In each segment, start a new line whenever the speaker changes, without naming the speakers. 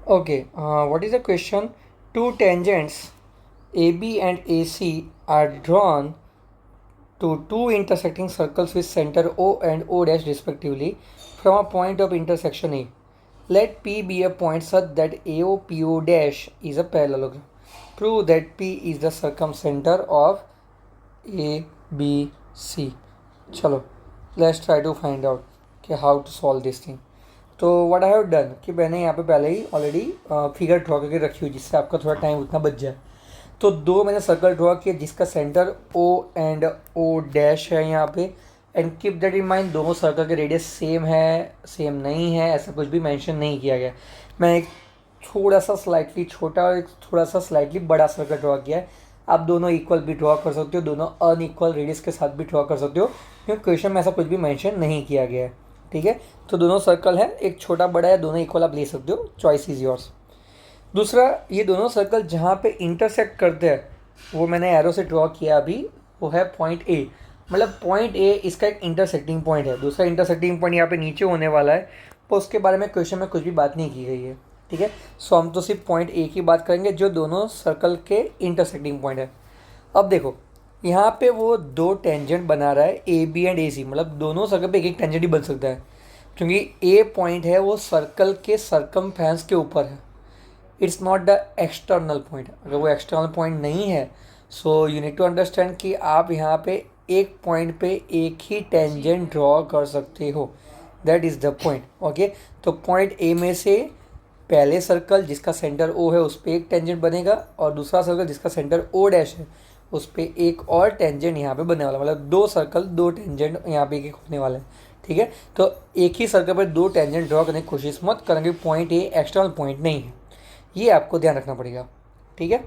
Okay, what is the question? Two tangents AB and AC are drawn to two intersecting circles with center O and O dash respectively from a point of intersection A. Let P be a point such that AOPO dash is a parallelogram. Prove that P is the circumcenter of ABC. चलो, let's try to find out कि how to solve this thing. तो what I have done कि मैंने यहाँ पे पहले ही already figure draw करके रखी हुई जिससे आपका थोड़ा टाइम उतना बच जाए। तो दो मैंने सर्कल ड्रॉ किया जिसका centre O and O dash है यहाँ पे। And keep that in mind, दोनों सर्कल के रेडियस सेम है सेम नहीं है ऐसा कुछ भी मेंशन नहीं किया गया। मैं एक थोड़ा सा स्लाइटली छोटा और एक थोड़ा सा स्लाइटली बड़ा सर्कल ड्रॉ किया है। आप दोनों इक्वल भी ड्रॉ कर सकते हो, दोनों अनइक्वल रेडियस के साथ भी ड्रॉ कर सकते हो, क्योंकि क्वेश्चन में ऐसा कुछ भी मेंशन नहीं किया गया है। ठीक है, तो दोनों सर्कल है, एक छोटा बड़ा है, दोनों इक्वल आप ले सकते हो, चॉइस इज योर्स। दूसरा, ये दोनों सर्कल जहाँ पे इंटरसेक्ट करते हैं वो मैंने एरो से ड्रॉ किया अभी, वो है पॉइंट ए। मतलब पॉइंट ए इसका एक इंटरसेक्टिंग पॉइंट है। दूसरा इंटरसेक्टिंग पॉइंट यहाँ पे नीचे होने वाला है, पर उसके बारे में क्वेश्चन में कुछ भी बात नहीं की गई है। ठीक है, सो हम तो सिर्फ पॉइंट ए की बात करेंगे जो दोनों सर्कल के इंटरसेक्टिंग पॉइंट है। अब देखो, यहाँ पे वो दो टेंजेंट बना रहा है ए बी एंड ए सी, मतलब दोनों सर्कल पे एक एक टेंजेंट ही बन सकता है, क्योंकि ए पॉइंट है वो सर्कल के सरकमफ्रेंस के ऊपर है। It's not the external point. अगर वो एक्सटर्नल पॉइंट नहीं है, so you need to understand कि आप यहाँ पे एक पॉइंट पे एक ही टेंजेंट ड्रॉ कर सकते हो। That is the point. Okay, तो पॉइंट ए में से पहले सर्कल जिसका सेंटर ओ है उस पर एक टेंजेंट बनेगा, और दूसरा सर्कल जिसका सेंटर ओ डैश है उस पर एक और टेंजेंट यहाँ पे बनने वाला, मतलब दो सर्कल दो टेंजेंट यहाँ पे एक होने वाला है। ठीक है, तो एक ही सर्कल पर दो टेंजेंट ड्रॉ करने की कोशिश मत करेंगे, पॉइंट ए एक्सटर्नल पॉइंट नहीं है, ये आपको ध्यान रखना पड़ेगा। ठीक है,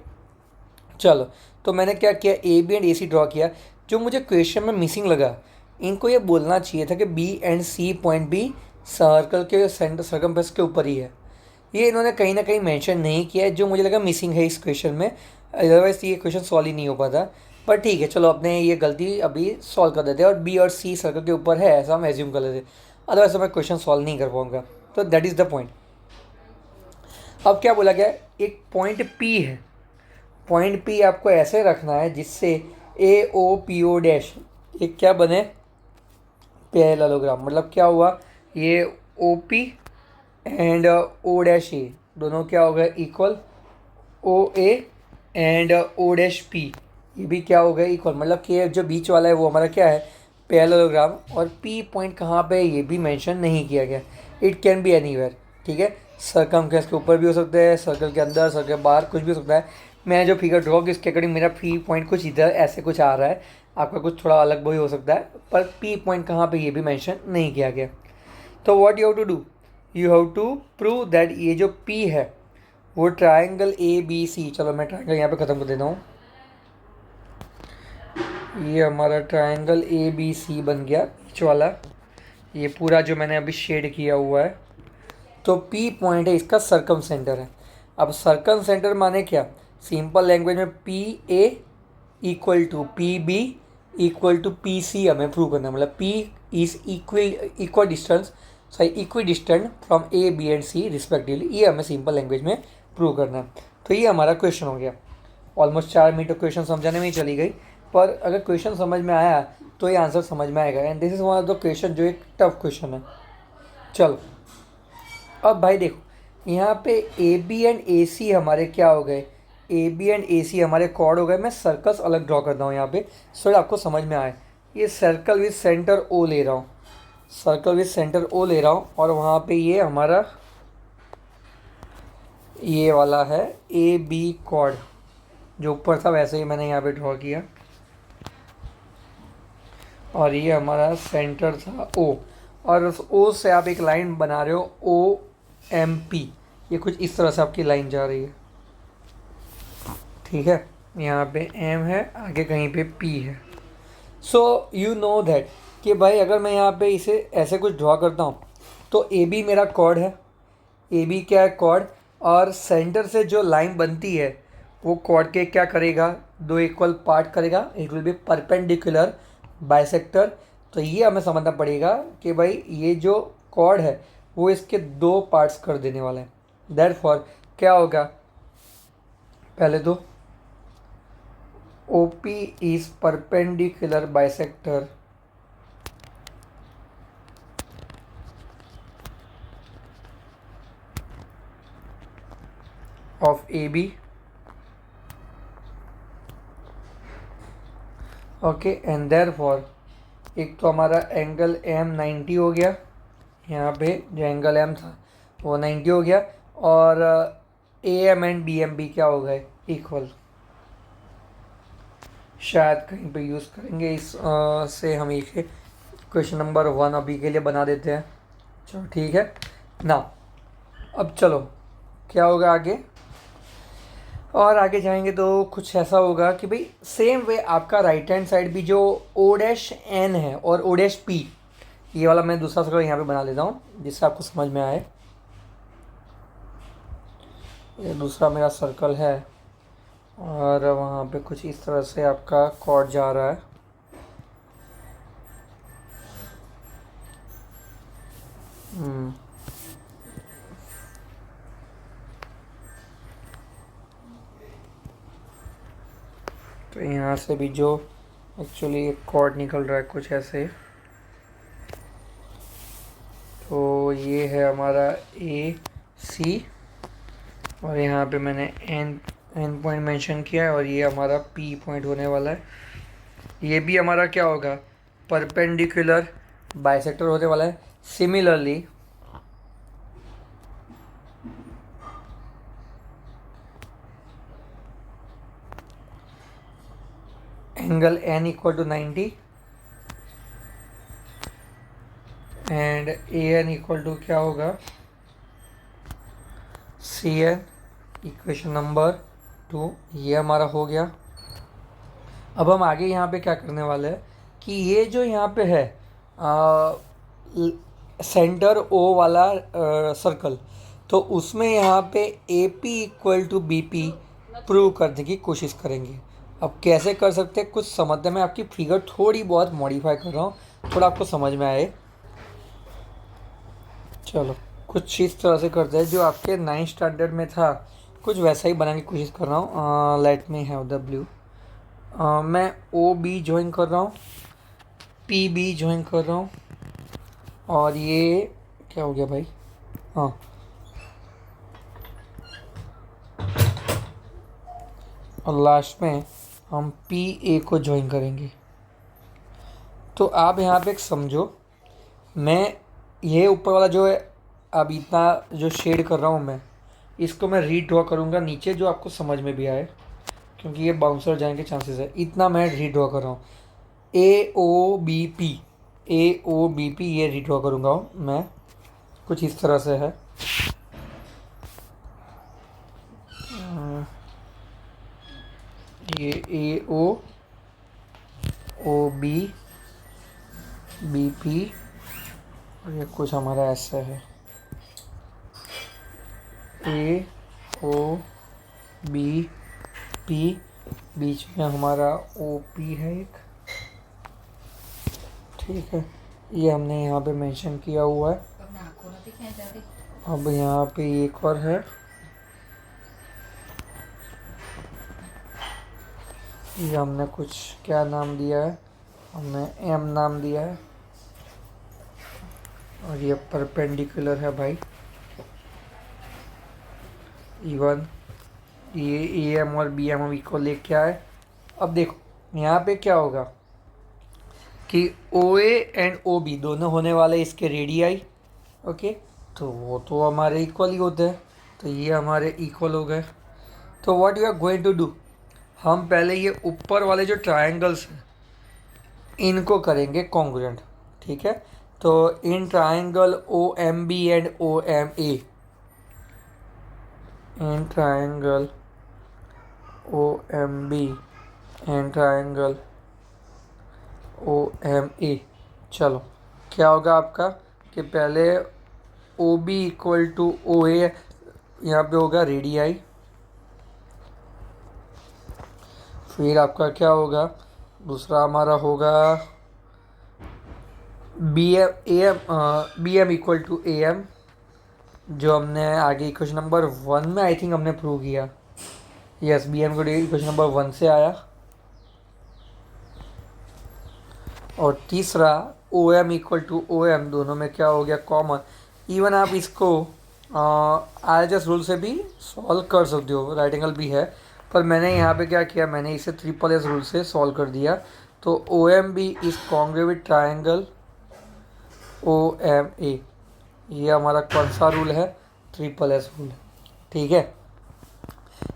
चलो, तो मैंने क्या किया, A B and A C draw किया। जो मुझे क्वेश्चन में मिसिंग लगा, इनको ये बोलना चाहिए था कि बी एंड सी पॉइंट भी सर्कल के सेंटर सर्कमफ्रेंस के ऊपर ही है। ये इन्होंने कहीं ना कहीं मेंशन नहीं किया है, जो मुझे लगा मिसिंग है इस क्वेश्चन में, अदरवाइज ये क्वेश्चन सॉल्व ही नहीं हो पाता। पर ठीक है, चलो अपने ये गलती अभी सॉल्व कर देते हैं, और बी और सी सर्कल के ऊपर है ऐसा हम एज्यूम कर लेते, अदरवाइज तो मैं क्वेश्चन सॉल्व नहीं कर पाऊंगा। तो दैट इज़ द पॉइंट। अब क्या बोला गया, एक पॉइंट पी है। पॉइंट पी आपको ऐसे रखना है जिससे ए ओ पी ओ डैश एक क्या बने, पैरेललोग्राम। मतलब क्या हुआ, ये O P and O dash A दोनों क्या हो गए equal, O A and O dash P ये भी क्या हो गए इक्वल। मतलब कि जो बीच वाला है वो हमारा क्या है, पैरेललोग्राम। और पी पॉइंट कहाँ पे है ये भी मेंशन नहीं किया गया। It can be anywhere. ठीक है, सर्कमफ्रेंस के ऊपर भी हो सकता है, सर्कल के अंदर, सर्कल के बाहर, कुछ भी हो सकता है। मैं जो फिगर ड्रॉ की उसके अकॉर्डिंग मेरा पी पॉइंट कुछ इधर ऐसे कुछ आ रहा है, आपका कुछ थोड़ा अलग भी हो सकता है, पर पी पॉइंट कहाँ पे ये भी मेंशन नहीं किया गया। तो what you have to do, you have to prove that ये जो पी है वो ट्राइंगल ए बी सी, चलो मैं ट्राइंगल यहाँ पे ख़त्म कर देता हूँ। ये हमारा ट्राइंगल ए बी सी बन गया बीच वाला, ये पूरा जो मैंने अभी शेड किया हुआ है। तो पी पॉइंट है, इसका सर्कम सेंटर है। अब सर्कम सेंटर माने क्या, सिंपल लैंग्वेज में P A equal to P B equal to P C हमें प्रूव करना है। मतलब P is equal distance, sorry equidistant from A B and C respectively, ये हमें सिंपल लैंग्वेज में प्रूव करना है। तो ये हमारा क्वेश्चन हो गया। ऑलमोस्ट 4 मिनट क्वेश्चन समझाने में ही चली गई, पर अगर क्वेश्चन समझ में आया तो ये आंसर समझ में आएगा। And this is one of the question जो एक टफ क्वेश्चन है। चलो, अब भाई देखो, यहाँ पे ए बी एंड ए सी हमारे क्या हो गए, ए बी एंड ए सी हमारे कॉर्ड हो गए। मैं सर्कल्स अलग ड्रॉ करता हूँ यहाँ पे, सो आपको समझ में आए। ये सर्कल विथ सेंटर ओ ले रहा हूँ, सर्कल विथ सेंटर ओ ले रहा हूँ, और वहाँ पे ये हमारा ये वाला है ए बी कॉर्ड, जो ऊपर था वैसे ही मैंने यहाँ पे ड्रॉ किया, और ये हमारा सेंटर था ओ, और उस ओ से आप एक लाइन बना रहे हो ओ एम पी, ये कुछ इस तरह से आपकी लाइन जा रही है। ठीक है, यहाँ पे एम है, आगे कहीं पे पी है। सो यू नो दैट कि भाई अगर मैं यहाँ पे इसे ऐसे कुछ ड्रॉ करता हूँ तो ए बी मेरा कॉर्ड है, ए बी क्या है कॉर्ड, और सेंटर से जो लाइन बनती है वो कॉर्ड के क्या करेगा, दो इक्वल पार्ट करेगा, it will be perpendicular bisector. तो ये हमें समझना पड़ेगा कि भाई ये जो कॉर्ड है वो इसके दो पार्ट्स कर देने वाला है। देयरफॉर क्या होगा, पहले तो OP is perpendicular bisector of AB। Okay, and therefore एक तो हमारा एंगल M 90 हो गया, यहाँ पे जो एंगल M था वो 90 हो गया, और AM एंड BM भी क्या हो गए, इक्वल। शायद कहीं पे यूज़ करेंगे इस से हम एक क्वेश्चन नंबर 1 अभी के लिए बना देते हैं। चलो ठीक है ना। अब चलो क्या होगा आगे, और आगे जाएंगे तो कुछ ऐसा होगा कि भाई सेम वे आपका राइट हैंड साइड भी जो O-N है और O-P, ये वाला मैं दूसरा सर्कल यहाँ पे बना लेता हूँ जिससे आपको समझ में आए। ये दूसरा मेरा सर्कल है और वहाँ पे कुछ इस तरह से आपका कॉर्ड जा रहा है। तो यहाँ से भी जो एक्चुअली एक कॉर्ड निकल रहा है कुछ ऐसे, तो ये है हमारा AC, और यहाँ पे मैंने एन पॉइंट मेंशन किया है, और ये हमारा P पॉइंट होने वाला है। ये भी हमारा क्या होगा, परपेंडिकुलर बाइसेक्टर होने वाला है। Similarly angle N equal to 90 and AN equal to क्या होगा, CN। इक्वेशन नंबर 2 ये हमारा हो गया। अब हम आगे यहाँ पे क्या करने वाले हैं कि ये जो यहाँ पे है सेंटर O वाला सर्कल, तो उसमें यहाँ पे AP equal to BP prove करने की कोशिश करेंगे। अब कैसे कर सकते हैं कुछ समझने में, आपकी फिगर थोड़ी बहुत मॉडिफाई कर रहा हूँ, थोड़ा आपको समझ में आए। चलो कुछ इस तरह से करते हैं जो आपके 9th स्टैंडर्ड में था, कुछ वैसा ही बनाने की कोशिश कर रहा हूँ। Let me have the blue. मैं OB ज्वाइन कर रहा हूँ, PB ज्वाइन कर रहा हूँ, और ये क्या हो गया भाई, हाँ, और लास्ट में हम PA को ज्वाइन करेंगे। तो आप यहाँ पे एक समझो, मैं ये ऊपर वाला जो है अब इतना जो शेड कर रहा हूँ मैं, इसको मैं रीड्रॉ करूँगा नीचे जो आपको समझ में भी आए, क्योंकि ये बाउंसर जाने के चांसेस है। इतना मैं रीड्रॉ कर रहा हूँ, AOBP, AOBP ये रीड्रॉ करूँगा मैं, कुछ इस तरह से है। ये AOBP और ये कुछ हमारा ऐसा है, AOBP, बीच में हमारा OP है एक, ठीक है, ये हमने यहाँ पे मेंशन किया हुआ है। अब यहाँ पे एक और है, ये हमने कुछ क्या नाम दिया है, हमने M नाम दिया है, और ये परपेंडिकुलर है भाई, इवन ये AM और BM हम इक्वल लेके आए। अब देखो यहाँ पे क्या होगा कि OA एंड OB दोनों होने वाले इसके रेडियाई, ओके, तो वो तो हमारे इक्वल ही होते हैं, तो ये हमारे इक्वल हो गए। तो what you are going to do, हम पहले ये ऊपर वाले जो ट्रायंगल्स हैं इनको करेंगे कॉन्ग्रुएंट, ठीक है। तो in triangle OMB and OMA, in triangle OMB and triangle OMA, चलो क्या होगा आपका कि पहले OB इक्वल टू OA, यहाँ पे होगा रेडियाई, फिर आपका क्या होगा, दूसरा हमारा होगा BM इक्वल टू AM, जो हमने आगे क्वेश्चन नंबर 1 में आई थिंक हमने प्रूव किया। यस, बी एम को क्वेश्चन नंबर 1 से आया। और तीसरा O M equal to O M, दोनों में क्या हो गया कॉमन। इवन आप इसको आर एच एस रूल से भी सॉल्व कर सकते हो, राइट एंगल भी है, पर मैंने यहाँ पे क्या किया, मैंने इसे ट्रिपल एस रूल से सॉल्व कर दिया। तो O M B is congruent with triangle O M A, ये हमारा कौन सा रूल है, ट्रिपल एस रूल, ठीक है।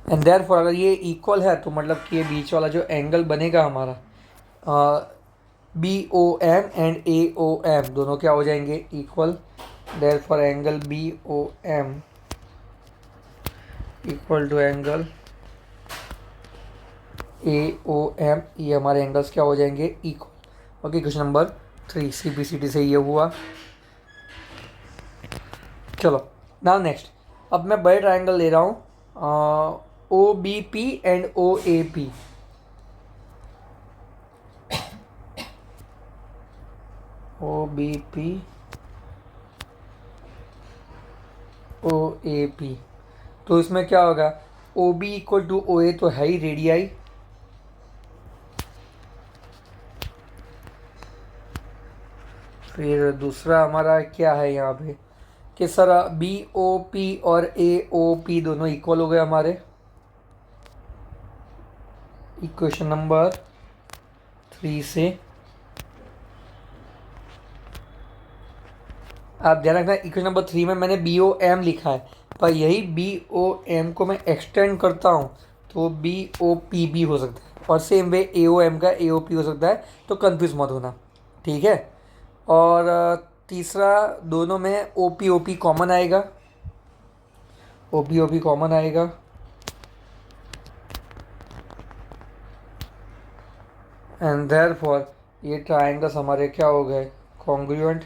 एंड देयरफॉर अगर ये इक्वल है तो मतलब कि ये बीच वाला जो एंगल बनेगा हमारा B O M and A O M दोनों क्या हो जाएंगे, equal. Therefore angle B O M equal to angle A O M, ये हमारे एंगल्स क्या हो जाएंगे, equal. Okay, question number 3 CPCT से ये हुआ। चलो नाउ नेक्स्ट, अब मैं बड़े ट्राइंगल ले रहा हूँ, O B P and O A P. O B P O A P, तो इसमें क्या होगा, O B equal to O A तो है ही रेडियाई, फिर दूसरा हमारा क्या है यहाँ पे कि सर बी ओ पी और ए ओ पी दोनों इक्वल हो गए हमारे। इक्वेशन नंबर 3 से आप ध्यान रखना, इक्वेशन नंबर 3 में मैंने बी ओ एम लिखा है, पर यही बी ओ एम को मैं एक्सटेंड करता हूँ तो बी ओ पी भी हो सकता है, और सेम वे ए ओ एम का ए ओ पी हो सकता है, तो कंफ्यूज मत होना, ठीक है। और तीसरा, दोनों में ओ पी कॉमन आएगा, ओ पी कॉमन आएगा। एंड देयरफॉर ये ट्राइंगल्स हमारे क्या हो गए, कॉन्ग्रुएंट।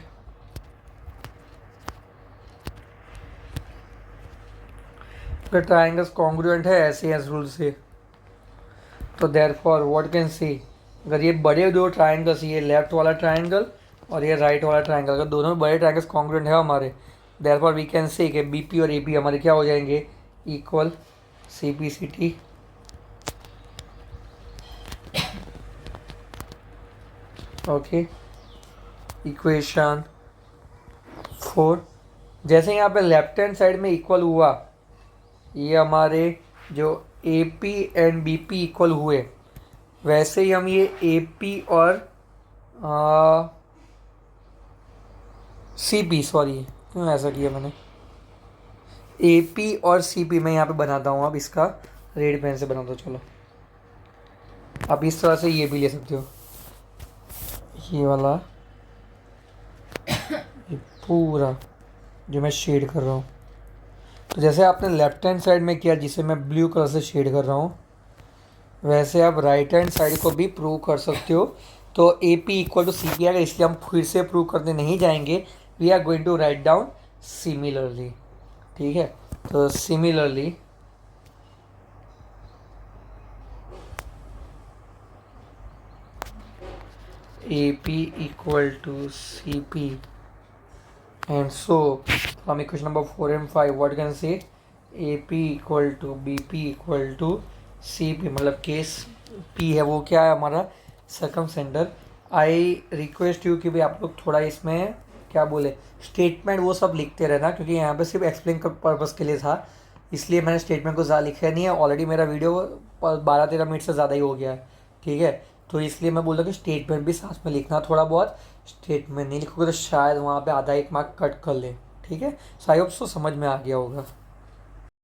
अगर ट्राइंगल्स कॉन्ग्रुएंट है ऐसे एस रूल से, तो देयरफॉर व्हाट कैन सी, अगर ये बड़े दो ट्राइंगल्स, ये लेफ्ट वाला ट्राइंगल और ये राइट वाला ट्राइंगल, अगर दोनों बड़े ट्राइंगल्स कॉन्ग्रुएंट है हमारे, देयरफॉर वी कैन से कि बी पी और ए पी हमारे क्या हो जाएंगे, इक्वल। CPCT okay. इक्वेशन 4, जैसे यहाँ पे लेफ्ट हैंड साइड में इक्वल हुआ, ये हमारे जो A P and B P equal हुए, वैसे ही हम ये ए पी और सी पी, सॉरी क्यों ऐसा किया मैंने, ए पी और सी पी मैं यहाँ पे बनाता हूँ, अब इसका रेड पेन से बनाता हूँ। चलो आप इस तरह से ये भी ले सकते हो, ये वाला, ये पूरा जो मैं शेड कर रहा हूँ, तो जैसे आपने लेफ्ट हैंड साइड में किया जिसे मैं ब्लू कलर से शेड कर रहा हूँ, वैसे आप राइट हैंड साइड को भी प्रूव कर सकते हो। तो A P equal to C P आएगा, इसलिए हम फिर से प्रूव करने नहीं जाएंगे, we are going to write down similarly, ठीक है। तो similarly A P equal to C P, and so from equation number 4 and 5 what can say, AP equal to BP equal to CP, मतलब case P है वो क्या है हमारा, circumcentre. I request you कि भाई आप लोग थोड़ा इसमें क्या बोले, स्टेटमेंट वो सब लिखते रहना, क्योंकि यहाँ पे सिर्फ एक्सप्लेन पर्पज़ के लिए था, इसलिए मैंने स्टेटमेंट को ज़्यादा लिखा नहीं है, ऑलरेडी मेरा वीडियो 12-13 मिनट से ज़्यादा ही हो गया है, ठीक है। तो इसलिए मैं बोल रहा हूँ कि स्टेटमेंट भी साथ में लिखना थोड़ा बहुत, स्टेटमेंट नहीं लिखोगे तो शायद वहाँ पे आधा 1 मार्क कट कर ले, ठीक है। सो आई होप सो समझ में आ गया होगा।